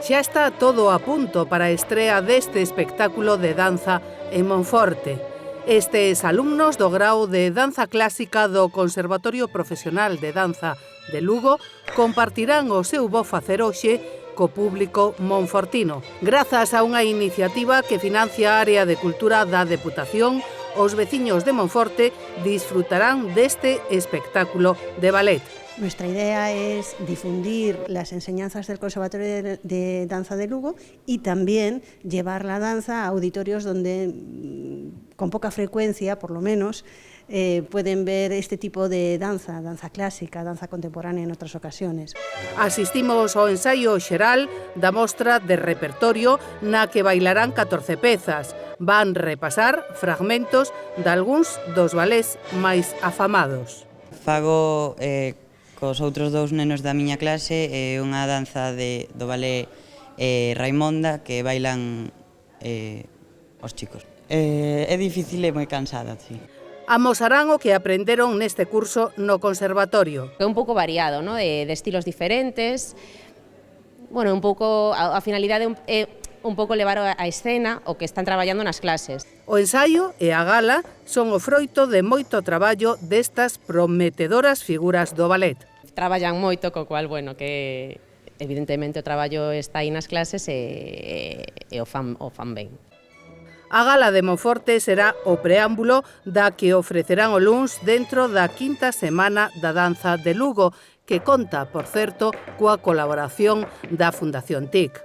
Xa está todo a punto para a estrea deste espectáculo de danza en Monforte. Estes alumnos do grao de danza clásica do Conservatorio Profesional de Danza de Lugo compartirán o seu bo facer hoxe co público monfortino. Grazas a unha iniciativa que financia a Área de Cultura da Deputación, os veciños de Monforte disfrutarán deste espectáculo de ballet. Nuestra idea es difundir las enseñanzas del Conservatorio de Danza de Lugo y también llevar la danza a auditorios donde, con poca frecuencia, por lo menos, pueden ver este tipo de danza, danza clásica, danza contemporánea en otras ocasiones. Asistimos ao ensaio xeral da mostra de repertorio na que bailarán 14 pezas. Van repasar fragmentos dalgúns dos balés máis afamados. Fago cos outros dous nenos da miña clase unha danza do ballet Raimonda que bailan os chicos. É difícil e moi cansada, sí. Amosarán o que aprenderon neste curso no conservatorio. É un pouco variado, ¿no? de estilos diferentes. Bueno, un pouco a finalidade é un pouco levar a escena o que están traballando nas clases. O ensaio e a gala son o froito de moito traballo destas prometedoras figuras do ballet. Traballan moito, co cual, bueno, que evidentemente o traballo está aí nas clases e o fan ben. A gala de Monforte será o preámbulo da que ofrecerán o luns dentro da quinta semana da danza de Lugo, que conta, por certo, coa colaboración da Fundación TIC.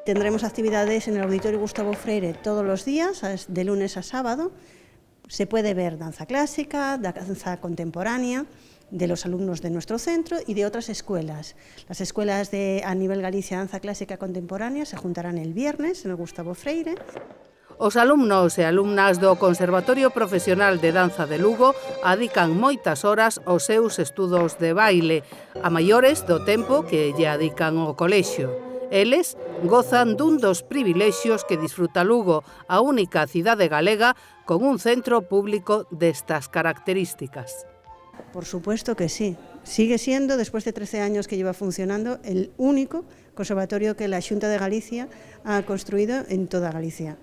Tendremos actividades en el Auditorio Gustavo Freire todos los días, de lunes a sábado. Se puede ver danza clásica, danza contemporánea, de los alumnos de nuestro centro y de otras escuelas. Las escuelas a nivel Galicia Danza Clásica Contemporánea se juntarán el viernes en el Gustavo Freire. Os alumnos e alumnas do Conservatorio Profesional de Danza de Lugo adican moitas horas aos seus estudos de baile, a maiores do tempo que lle adican ao colexio. Eles gozan dun dos privilexios que disfruta Lugo, a única cidade galega con un centro público destas características. Por supuesto que sí. Sigue siendo, después de 13 años que lleva funcionando, el único conservatorio que la Xunta de Galicia ha construído en toda Galicia.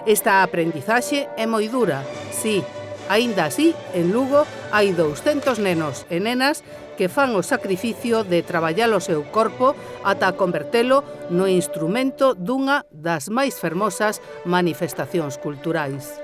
Esta aprendizaxe é moi dura, sí. Aínda así, en Lugo hai 200 nenos e nenas que fan o sacrificio de traballar o seu corpo ata convertelo no instrumento dunha das máis fermosas manifestacións culturais.